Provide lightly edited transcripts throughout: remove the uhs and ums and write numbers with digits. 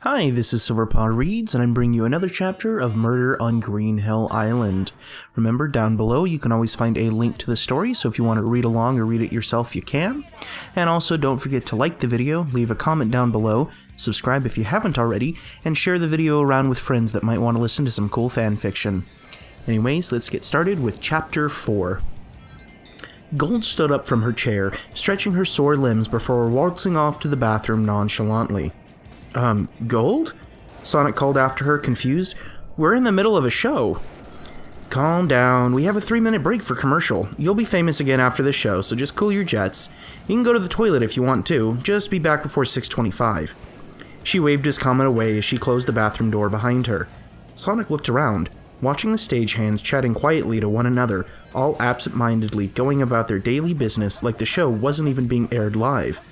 Hi, this is Silverpaw Reads, and I'm bringing you another chapter of Murder on Green Hill Island. Remember, down below you can always find a link to the story, so if you want to read along or read it yourself, you can. And also, don't forget to like the video, leave a comment down below, subscribe if you haven't already, and share the video around with friends that might want to listen to some cool fanfiction. Anyways, let's get started with Chapter 4. Gold stood up from her chair, stretching her sore limbs before waltzing off to the bathroom nonchalantly. Gold? Sonic called after her, confused. We're in the middle of a show. Calm down. We have a 3-minute break for commercial. You'll be famous again after this show, so just cool your jets. You can go to the toilet if you want to. Just be back before 6:25. She waved his comment away as she closed the bathroom door behind her. Sonic looked around, watching the stagehands chatting quietly to one another, all absent-mindedly going about their daily business like the show wasn't even being aired live.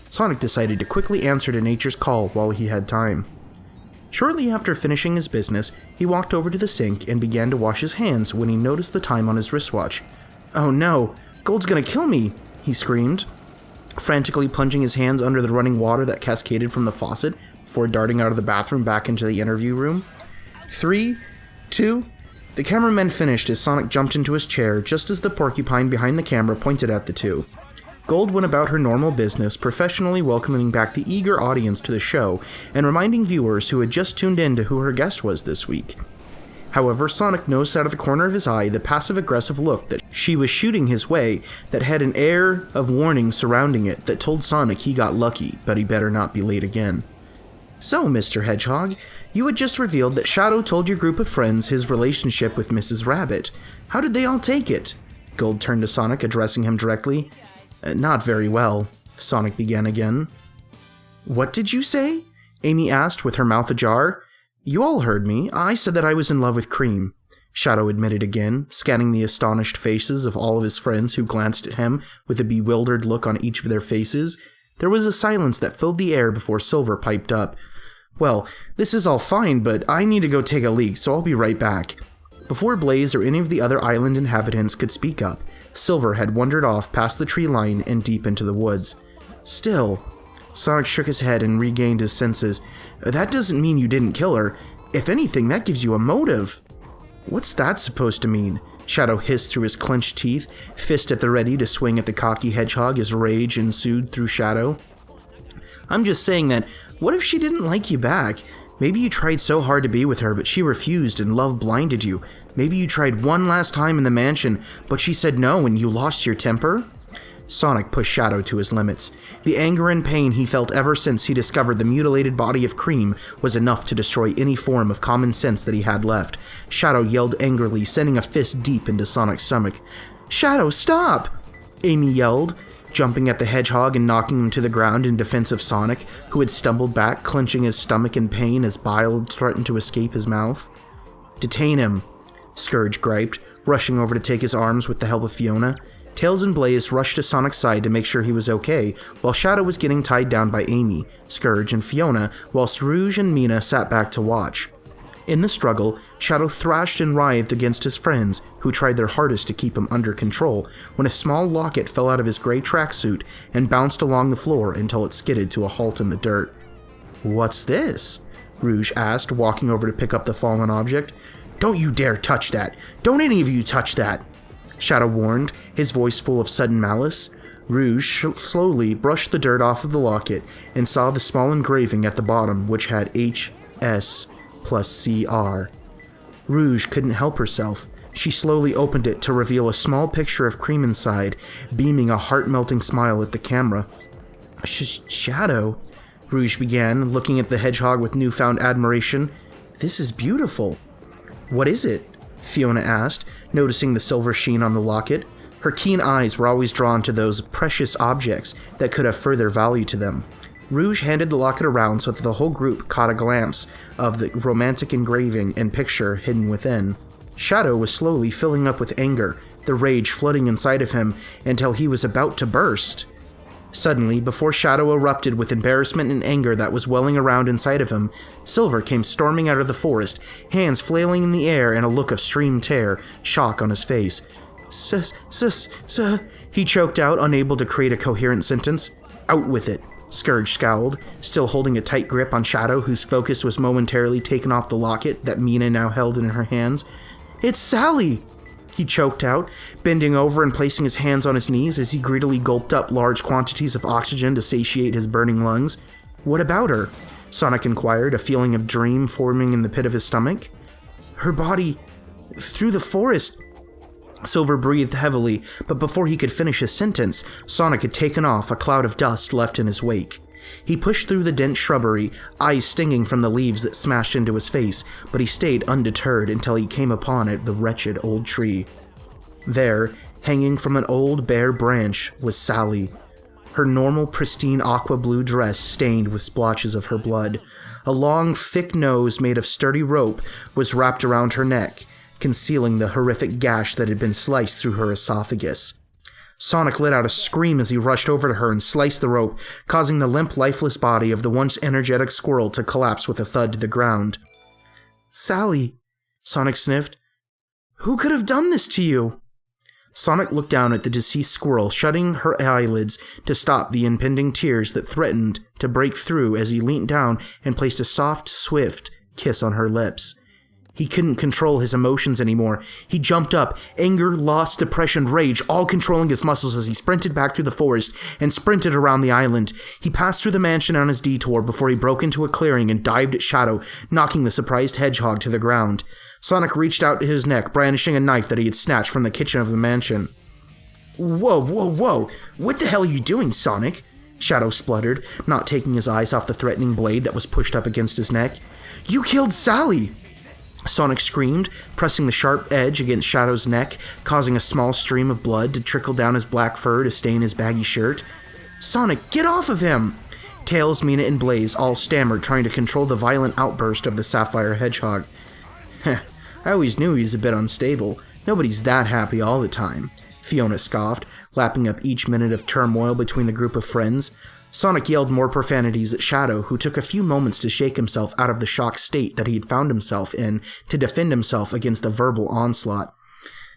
Sonic decided to quickly answer to Nature's call while he had time. Shortly after finishing his business, he walked over to the sink and began to wash his hands when he noticed the time on his wristwatch. "Oh no, Gold's gonna kill me!" he screamed, frantically plunging his hands under the running water that cascaded from the faucet before darting out of the bathroom back into the interview room. 3, 2... The cameraman finished as Sonic jumped into his chair just as the porcupine behind the camera pointed at the two. Gold went about her normal business, professionally welcoming back the eager audience to the show and reminding viewers who had just tuned in to who her guest was this week. However, Sonic noticed out of the corner of his eye the passive-aggressive look that she was shooting his way that had an air of warning surrounding it that told Sonic he got lucky, but he better not be late again. "So, Mr. Hedgehog, you had just revealed that Shadow told your group of friends his relationship with Mrs. Rabbit. How did they all take it?" Gold turned to Sonic, addressing him directly. "Not very well," Sonic began again. "What did you say?" Amy asked with her mouth ajar. "You all heard me. I said that I was in love with Cream," Shadow admitted again, scanning the astonished faces of all of his friends who glanced at him with a bewildered look on each of their faces. There was a silence that filled the air before Silver piped up. "Well, this is all fine, but I need to go take a leak, so I'll be right back." Before Blaze or any of the other island inhabitants could speak up, Silver had wandered off past the tree line and deep into the woods. "Still," Sonic shook his head and regained his senses, "that doesn't mean you didn't kill her. If anything, that gives you a motive." "What's that supposed to mean?" Shadow hissed through his clenched teeth, fist at the ready to swing at the cocky hedgehog as rage ensued through Shadow. "I'm just saying that, what if she didn't like you back? Maybe you tried so hard to be with her, but she refused and love blinded you. Maybe you tried one last time in the mansion, but she said no and you lost your temper?" Sonic pushed Shadow to his limits. The anger and pain he felt ever since he discovered the mutilated body of Cream was enough to destroy any form of common sense that he had left. Shadow yelled angrily, sending a fist deep into Sonic's stomach. "Shadow, stop!" Amy yelled, jumping at the hedgehog and knocking him to the ground in defense of Sonic, who had stumbled back, clenching his stomach in pain as bile threatened to escape his mouth. "Detain him," Scourge griped, rushing over to take his arms with the help of Fiona. Tails and Blaze rushed to Sonic's side to make sure he was okay, while Shadow was getting tied down by Amy, Scourge, and Fiona, whilst Rouge and Mina sat back to watch. In the struggle, Shadow thrashed and writhed against his friends, who tried their hardest to keep him under control, when a small locket fell out of his gray tracksuit and bounced along the floor until it skidded to a halt in the dirt. "What's this?" Rouge asked, walking over to pick up the fallen object. "Don't you dare touch that! Don't any of you touch that!" Shadow warned, his voice full of sudden malice. Rouge slowly brushed the dirt off of the locket and saw the small engraving at the bottom, which had HS plus CR. Rouge couldn't help herself. She slowly opened it to reveal a small picture of Cream inside, beaming a heart-melting smile at the camera. Shadow," Rouge began, looking at the hedgehog with newfound admiration. "This is beautiful." "What is it?" Fiona asked, noticing the silver sheen on the locket. Her keen eyes were always drawn to those precious objects that could have further value to them. Rouge handed the locket around so that the whole group caught a glimpse of the romantic engraving and picture hidden within. Shadow was slowly filling up with anger, the rage flooding inside of him until he was about to burst. Suddenly, before Shadow erupted with embarrassment and anger that was welling around inside of him, Silver came storming out of the forest, hands flailing in the air and a look of extreme terror, shock on his face. He choked out, unable to create a coherent sentence. "Out with it," Scourge scowled, still holding a tight grip on Shadow, whose focus was momentarily taken off the locket that Mina now held in her hands. "It's Sally!" he choked out, bending over and placing his hands on his knees as he greedily gulped up large quantities of oxygen to satiate his burning lungs. "What about her?" Sonic inquired, a feeling of dream forming in the pit of his stomach. "Her body... through the forest..." Silver breathed heavily, but before he could finish his sentence, Sonic had taken off, a cloud of dust left in his wake. He pushed through the dense shrubbery, eyes stinging from the leaves that smashed into his face, but he stayed undeterred until he came upon the wretched old tree. There, hanging from an old bare branch, was Sally. Her normal, pristine aqua-blue dress stained with splotches of her blood. A long, thick nose made of sturdy rope was wrapped around her neck, concealing the horrific gash that had been sliced through her esophagus. Sonic let out a scream as he rushed over to her and sliced the rope, causing the limp, lifeless body of the once energetic squirrel to collapse with a thud to the ground. "Sally," Sonic sniffed. "Who could have done this to you?" Sonic looked down at the deceased squirrel, shutting her eyelids to stop the impending tears that threatened to break through as he leaned down and placed a soft, swift kiss on her lips. He couldn't control his emotions anymore. He jumped up, anger, loss, depression, rage, all controlling his muscles as he sprinted back through the forest and sprinted around the island. He passed through the mansion on his detour before he broke into a clearing and dived at Shadow, knocking the surprised hedgehog to the ground. Sonic reached out to his neck, brandishing a knife that he had snatched from the kitchen of the mansion. "Whoa, whoa, whoa! What the hell are you doing, Sonic?" Shadow spluttered, not taking his eyes off the threatening blade that was pushed up against his neck. "You killed Sally!" Sonic screamed, pressing the sharp edge against Shadow's neck, causing a small stream of blood to trickle down his black fur to stain his baggy shirt. "Sonic, get off of him!" Tails, Mina, and Blaze all stammered, trying to control the violent outburst of the Sapphire Hedgehog. "Heh, I always knew he was a bit unstable. Nobody's that happy all the time," Fiona scoffed, lapping up each minute of turmoil between the group of friends. Sonic yelled more profanities at Shadow, who took a few moments to shake himself out of the shocked state that he had found himself in to defend himself against the verbal onslaught.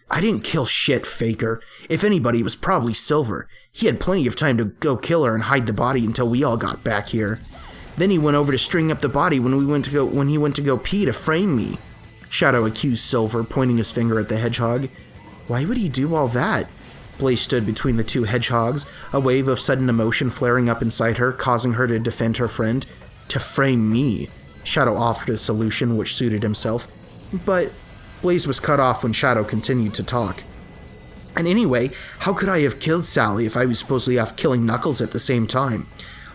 "I didn't kill shit, Faker. If anybody, it was probably Silver. He had plenty of time to go kill her and hide the body until we all got back here. Then he went over to string up the body when he went to go pee to frame me," Shadow accused Silver, pointing his finger at the hedgehog. "Why would he do all that?" Blaze stood between the two hedgehogs, a wave of sudden emotion flaring up inside her, causing her to defend her friend. "To frame me," Shadow offered a solution which suited himself. But Blaze was cut off when Shadow continued to talk. "And anyway, how could I have killed Sally if I was supposedly off killing Knuckles at the same time?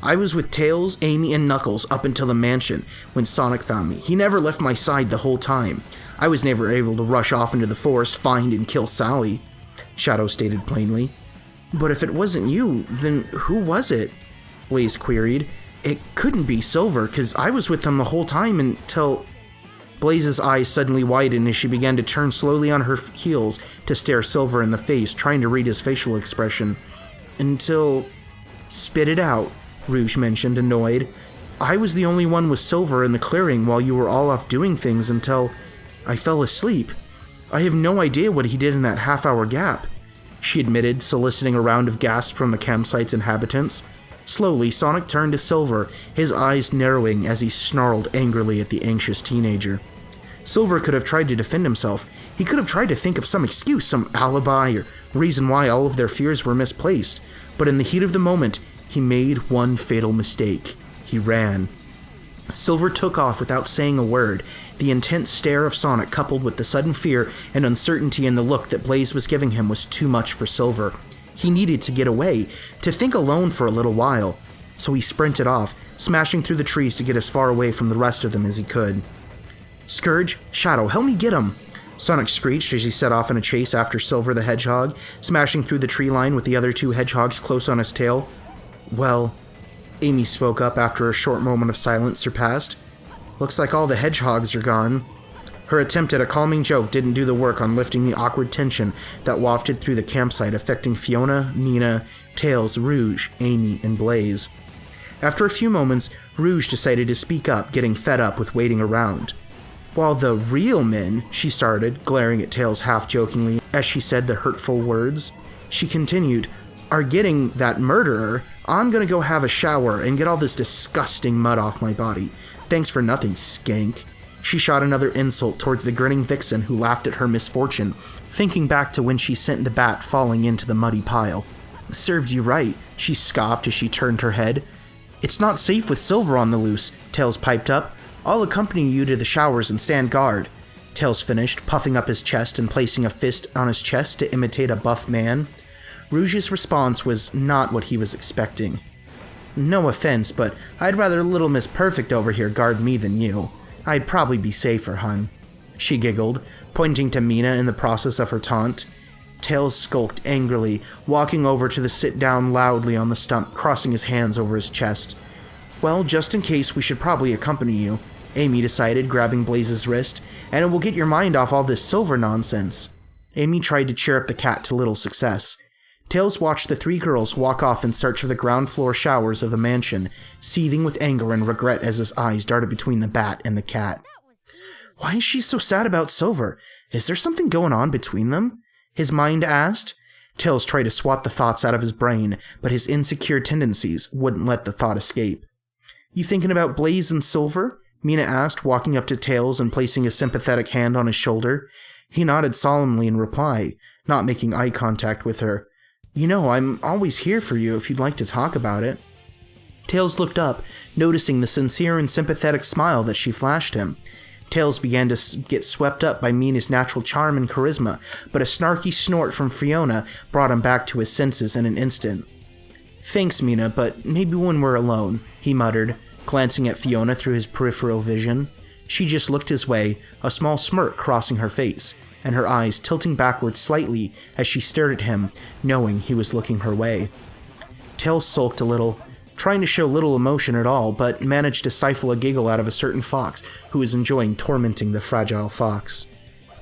I was with Tails, Amy, and Knuckles up until the mansion when Sonic found me. He never left my side the whole time. I was never able to rush off into the forest, find and kill Sally," Shadow stated plainly. "But if it wasn't you, then who was it?" Blaze queried. "It couldn't be Silver, 'cause I was with him the whole time until..." Blaze's eyes suddenly widened as she began to turn slowly on her heels to stare Silver in the face, trying to read his facial expression. "Until..." "Spit it out," Rouge mentioned, annoyed. "I was the only one with Silver in the clearing while you were all off doing things until I fell asleep. I have no idea what he did in that half-hour gap," she admitted, soliciting a round of gasps from the campsite's inhabitants. Slowly, Sonic turned to Silver, his eyes narrowing as he snarled angrily at the anxious teenager. Silver could have tried to defend himself. He could have tried to think of some excuse, some alibi, or reason why all of their fears were misplaced. But in the heat of the moment, he made one fatal mistake. He ran. Silver took off without saying a word. The intense stare of Sonic, coupled with the sudden fear and uncertainty in the look that Blaze was giving him, was too much for Silver. He needed to get away, to think alone for a little while. So he sprinted off, smashing through the trees to get as far away from the rest of them as he could. "Scourge, Shadow, help me get him!" Sonic screeched as he set off in a chase after Silver the Hedgehog, smashing through the tree line with the other two hedgehogs close on his tail. "Well," Amy spoke up after a short moment of silence surpassed, "looks like all the hedgehogs are gone." Her attempt at a calming joke didn't do the work on lifting the awkward tension that wafted through the campsite, affecting Fiona, Nina, Tails, Rouge, Amy, and Blaze. After a few moments, Rouge decided to speak up, getting fed up with waiting around. "While the real men," she started, glaring at Tails half-jokingly as she said the hurtful words. She continued, "are getting that murderer, I'm gonna go have a shower and get all this disgusting mud off my body. Thanks for nothing, skank. She shot another insult towards the grinning vixen who laughed at her misfortune, thinking back to when she sent the bat falling into the muddy pile. Served you right, she scoffed as she turned her head. It's not safe with Silver on the loose, Tails piped up. I'll accompany you to the showers and stand guard. Tails finished, puffing up his chest and placing a fist on his chest to imitate a buff man. Rouge's response was not what he was expecting. No offense, but I'd rather Little Miss Perfect over here guard me than you. I'd probably be safer, hun. She giggled, pointing to Mina in the process of her taunt. Tails skulked angrily, walking over to the sit-down loudly on the stump, crossing his hands over his chest. Well, just in case, we should probably accompany you, Amy decided, grabbing Blaze's wrist, and it will get your mind off all this Silver nonsense. Amy tried to cheer up the cat to little success. Tails watched the three girls walk off in search of the ground floor showers of the mansion, seething with anger and regret as his eyes darted between the bat and the cat. Why is she so sad about Silver? Is there something going on between them? His mind asked. Tails tried to swat the thoughts out of his brain, but his insecure tendencies wouldn't let the thought escape. You thinking about Blaze and Silver? Mina asked, walking up to Tails and placing a sympathetic hand on his shoulder. He nodded solemnly in reply, not making eye contact with her. You know, I'm always here for you if you'd like to talk about it. Tails looked up, noticing the sincere and sympathetic smile that she flashed him. Tails began to get swept up by Mina's natural charm and charisma, but a snarky snort from Fiona brought him back to his senses in an instant. Thanks, Mina, but maybe when we're alone, he muttered, glancing at Fiona through his peripheral vision. She just looked his way, a small smirk crossing her face, and her eyes tilting backwards slightly as she stared at him, knowing he was looking her way. Tails sulked a little, trying to show little emotion at all, but managed to stifle a giggle out of a certain fox who was enjoying tormenting the fragile fox.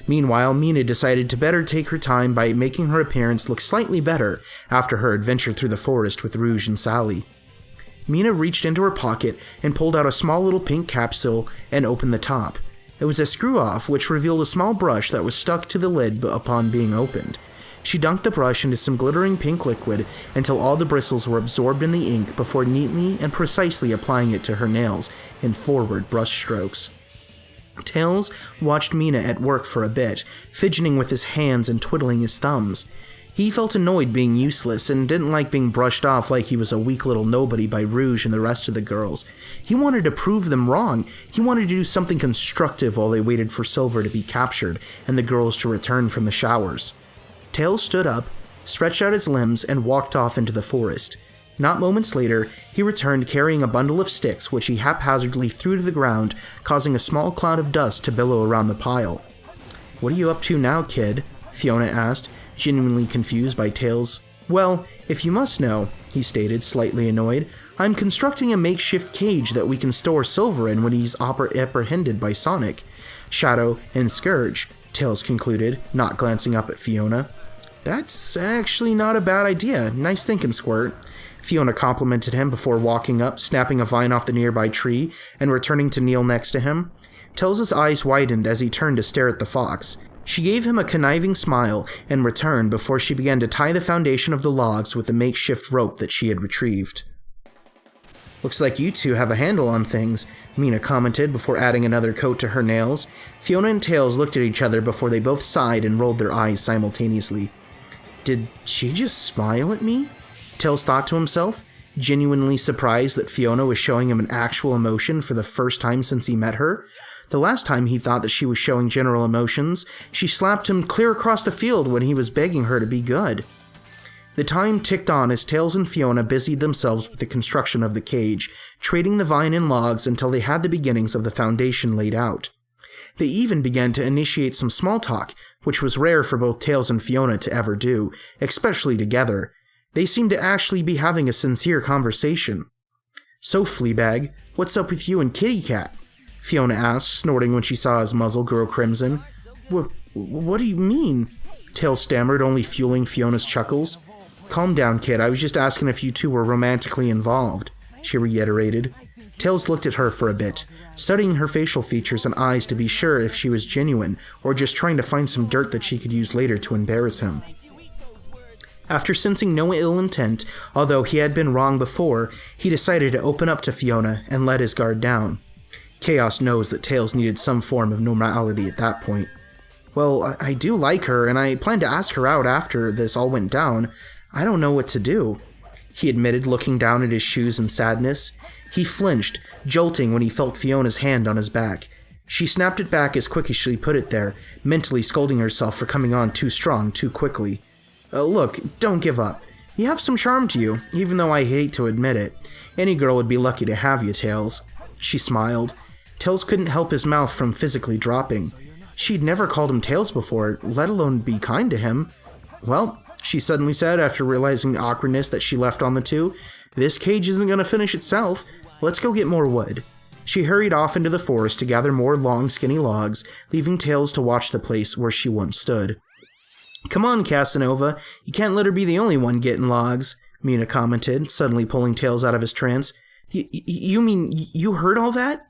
Meanwhile, Mina decided to better take her time by making her appearance look slightly better after her adventure through the forest with Rouge and Sally. Mina reached into her pocket and pulled out a small little pink capsule and opened the top. It was a screw-off, which revealed a small brush that was stuck to the lid upon being opened. She dunked the brush into some glittering pink liquid until all the bristles were absorbed in the ink before neatly and precisely applying it to her nails in forward brush strokes. Tails watched Mina at work for a bit, fidgeting with his hands and twiddling his thumbs. He felt annoyed being useless and didn't like being brushed off like he was a weak little nobody by Rouge and the rest of the girls. He wanted to prove them wrong. He wanted to do something constructive while they waited for Silver to be captured and the girls to return from the showers. Tails stood up, stretched out his limbs, and walked off into the forest. Not moments later, he returned carrying a bundle of sticks which he haphazardly threw to the ground, causing a small cloud of dust to billow around the pile. "What are you up to now, kid?" Fiona asked, genuinely confused by Tails. "Well, if you must know," he stated, slightly annoyed, "I'm constructing a makeshift cage that we can store Silver in when he's apprehended by Sonic, Shadow, and Scourge," Tails concluded, not glancing up at Fiona. "That's actually not a bad idea. Nice thinking, Squirt." Fiona complimented him before walking up, snapping a vine off the nearby tree, and returning to kneel next to him. Tails' eyes widened as he turned to stare at the fox. She gave him a conniving smile and returned before she began to tie the foundation of the logs with the makeshift rope that she had retrieved. "Looks like you two have a handle on things," Mina commented before adding another coat to her nails. Fiona and Tails looked at each other before they both sighed and rolled their eyes simultaneously. Did she just smile at me? Tails thought to himself, genuinely surprised that Fiona was showing him an actual emotion for the first time since he met her. The last time he thought that she was showing general emotions, she slapped him clear across the field when he was begging her to be good. The time ticked on as Tails and Fiona busied themselves with the construction of the cage, trading the vine and logs until they had the beginnings of the foundation laid out. They even began to initiate some small talk, which was rare for both Tails and Fiona to ever do, especially together. They seemed to actually be having a sincere conversation. "So, Fleabag, what's up with you and Kitty Cat?" Fiona asked, snorting when she saw his muzzle grow crimson. What do you mean?" Tails stammered, only fueling Fiona's chuckles. "Calm down, kid. I was just asking if you two were romantically involved," she reiterated. Tails looked at her for a bit, studying her facial features and eyes to be sure if she was genuine or just trying to find some dirt that she could use later to embarrass him. After sensing no ill intent, although he had been wrong before, he decided to open up to Fiona and let his guard down. Chaos knows that Tails needed some form of normality at that point. Well, I do like her, and I plan to ask her out after this all went down. I don't know what to do, he admitted, looking down at his shoes in sadness. He flinched, jolting when he felt Fiona's hand on his back. She snapped it back as quick as she put it there, mentally scolding herself for coming on too strong too quickly. Look, don't give up. You have some charm to you, even though I hate to admit it. Any girl would be lucky to have you, Tails. She smiled. Tails couldn't help his mouth from physically dropping. She'd never called him Tails before, let alone be kind to him. Well, she suddenly said after realizing the awkwardness that she left on the two, this cage isn't going to finish itself. Let's go get more wood. She hurried off into the forest to gather more long, skinny logs, leaving Tails to watch the place where she once stood. Come on, Casanova, you can't let her be the only one getting logs, Mina commented, suddenly pulling Tails out of his trance. You mean you heard all that?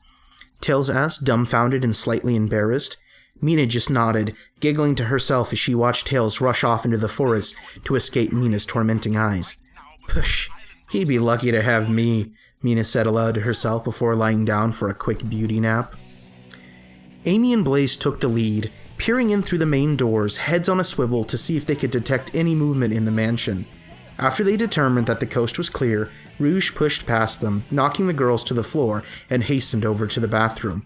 Tails asked, dumbfounded and slightly embarrassed. Mina just nodded, giggling to herself as she watched Tails rush off into the forest to escape Mina's tormenting eyes. Push, he'd be lucky to have me, Mina said aloud to herself before lying down for a quick beauty nap. Amy and Blaze took the lead, peering in through the main doors, heads on a swivel to see if they could detect any movement in the mansion. After they determined that the coast was clear, Rouge pushed past them, knocking the girls to the floor, and hastened over to the bathroom.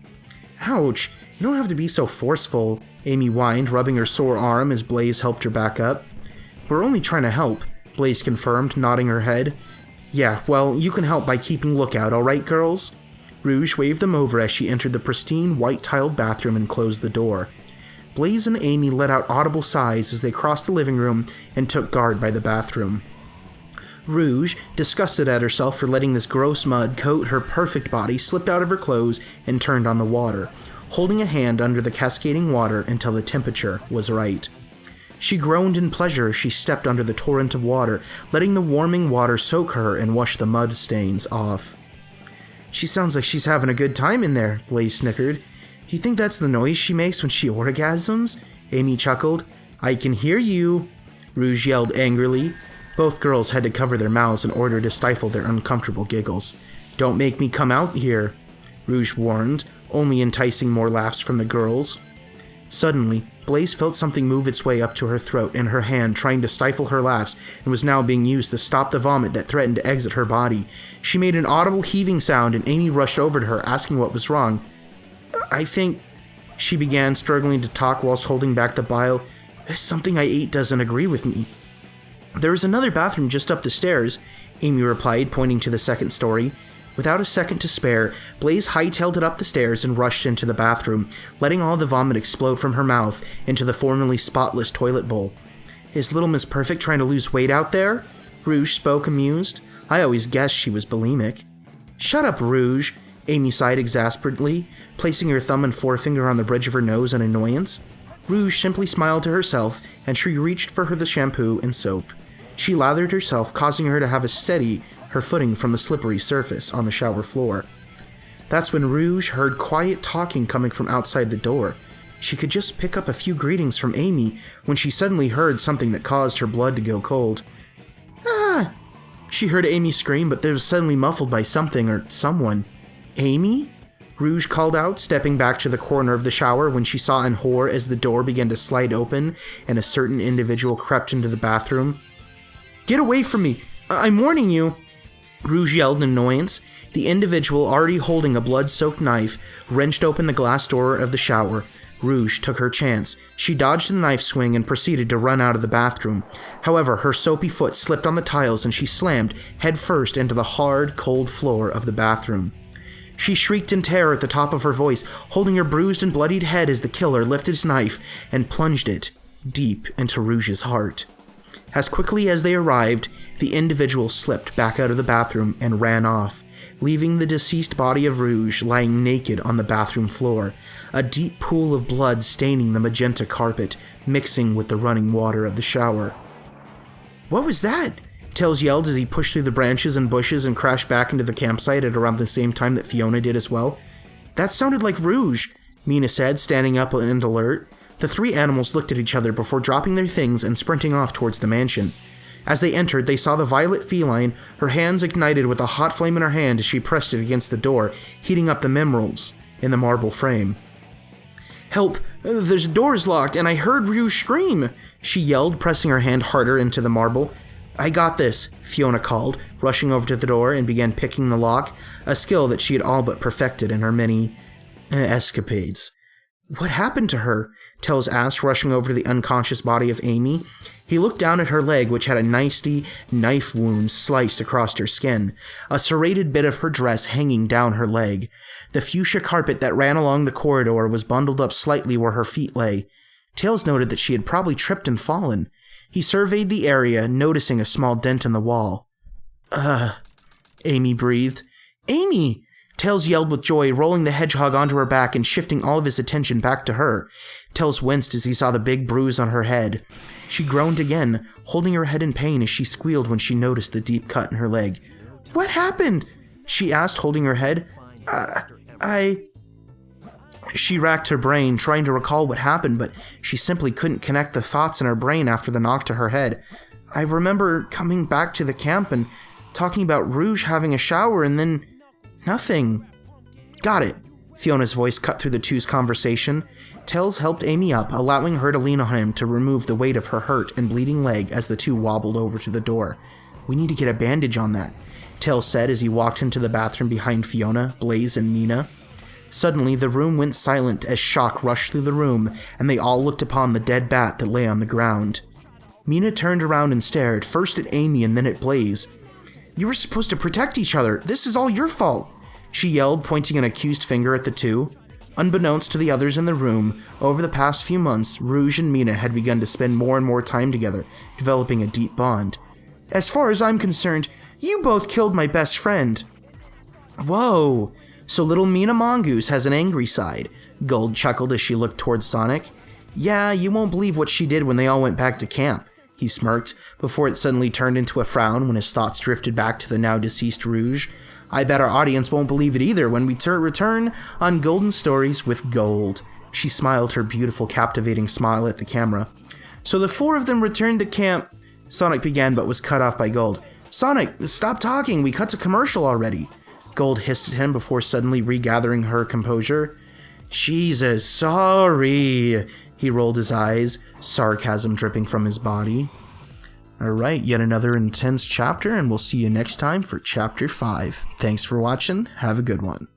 Ouch, you don't have to be so forceful, Amy whined, rubbing her sore arm as Blaze helped her back up. We're only trying to help, Blaze confirmed, nodding her head. Yeah, well, you can help by keeping lookout, alright, girls? Rouge waved them over as she entered the pristine, white-tiled bathroom and closed the door. Blaze and Amy let out audible sighs as they crossed the living room and took guard by the bathroom. Rouge, disgusted at herself for letting this gross mud coat her perfect body, slipped out of her clothes and turned on the water, holding a hand under the cascading water until the temperature was right. She groaned in pleasure as she stepped under the torrent of water, letting the warming water soak her and wash the mud stains off. She sounds like she's having a good time in there, Blaze snickered. Do you think that's the noise she makes when she orgasms? Amy chuckled. I can hear you, Rouge yelled angrily. Both girls had to cover their mouths in order to stifle their uncomfortable giggles. Don't make me come out here, Rouge warned, only enticing more laughs from the girls. Suddenly, Blaze felt something move its way up to her throat and her hand trying to stifle her laughs and was now being used to stop the vomit that threatened to exit her body. She made an audible heaving sound and Amy rushed over to her asking what was wrong. I think, she began, struggling to talk whilst holding back the bile. Something I ate doesn't agree with me. There is another bathroom just up the stairs, Amy replied, pointing to the second story. Without a second to spare, Blaze hightailed it up the stairs and rushed into the bathroom, letting all the vomit explode from her mouth into the formerly spotless toilet bowl. Is Little Miss Perfect trying to lose weight out there? Rouge spoke, amused. I always guessed she was bulimic. Shut up, Rouge, Amy sighed exasperately, placing her thumb and forefinger on the bridge of her nose in annoyance. Rouge simply smiled to herself, and she reached for the shampoo and soap. She lathered herself, causing her to have a steady her footing from the slippery surface on the shower floor. That's when Rouge heard quiet talking coming from outside the door. She could just pick up a few greetings from Amy when she suddenly heard something that caused her blood to go cold. Ah! She heard Amy scream, but it was suddenly muffled by something or someone. Amy? Rouge called out, stepping back to the corner of the shower when she saw in horror as the door began to slide open and a certain individual crept into the bathroom. Get away from me! I'm warning you! Rouge yelled in annoyance. The individual, already holding a blood-soaked knife, wrenched open the glass door of the shower. Rouge took her chance. She dodged the knife swing and proceeded to run out of the bathroom. However, her soapy foot slipped on the tiles and she slammed headfirst into the hard, cold floor of the bathroom. She shrieked in terror at the top of her voice, holding her bruised and bloodied head as the killer lifted his knife and plunged it deep into Rouge's heart. As quickly as they arrived, the individual slipped back out of the bathroom and ran off, leaving the deceased body of Rouge lying naked on the bathroom floor, a deep pool of blood staining the magenta carpet, mixing with the running water of the shower. What was that? Tails yelled as he pushed through the branches and bushes and crashed back into the campsite at around the same time that Fiona did as well. That sounded like Rouge, Mina said, standing up and alert. The three animals looked at each other before dropping their things and sprinting off towards the mansion. As they entered, they saw the violet feline, her hands ignited with a hot flame in her hand as she pressed it against the door, heating up the minerals in the marble frame. "Help! The door's locked, and I heard Rouge scream!" she yelled, pressing her hand harder into the marble. "I got this," Fiona called, rushing over to the door and began picking the lock, a skill that she had all but perfected in her many escapades. "What happened to her?" Tells asked, rushing over to the unconscious body of Amy. He looked down at her leg, which had a nasty knife wound sliced across her skin, a serrated bit of her dress hanging down her leg. The fuchsia carpet that ran along the corridor was bundled up slightly where her feet lay. Tails noted that she had probably tripped and fallen. He surveyed the area, noticing a small dent in the wall. Amy breathed. "Amy!" Tails yelled with joy, rolling the hedgehog onto her back and shifting all of his attention back to her. Tails winced as he saw the big bruise on her head. She groaned again, holding her head in pain as she squealed when she noticed the deep cut in her leg. "What happened?" she asked, holding her head. She racked her brain, trying to recall what happened, but she simply couldn't connect the thoughts in her brain after the knock to her head. "I remember coming back to the camp and talking about Rouge having a shower and then nothing." "Got it." Fiona's voice cut through the two's conversation. Tails helped Amy up, allowing her to lean on him to remove the weight of her hurt and bleeding leg as the two wobbled over to the door. "We need to get a bandage on that," Tails said as he walked into the bathroom behind Fiona, Blaze, and Mina. Suddenly, the room went silent as shock rushed through the room, and they all looked upon the dead bat that lay on the ground. Mina turned around and stared, first at Amy and then at Blaze. "You were supposed to protect each other. This is all your fault," she yelled, pointing an accused finger at the two. Unbeknownst to the others in the room, over the past few months, Rouge and Mina had begun to spend more and more time together, developing a deep bond. "As far as I'm concerned, you both killed my best friend." "Whoa, so little Mina Mongoose has an angry side," Gold chuckled as she looked towards Sonic. "Yeah, you won't believe what she did when they all went back to camp," he smirked, before it suddenly turned into a frown when his thoughts drifted back to the now-deceased Rouge. "I bet our audience won't believe it either when we return on Golden Stories with Gold." She smiled her beautiful, captivating smile at the camera. "So the four of them returned to camp," Sonic began but was cut off by Gold. "Sonic, stop talking, we cut to commercial already." Gold hissed at him before suddenly regathering her composure. "Jesus, sorry." He rolled his eyes, sarcasm dripping from his body. Alright, yet another intense chapter, and we'll see you next time for Chapter 5. Thanks for watching, have a good one.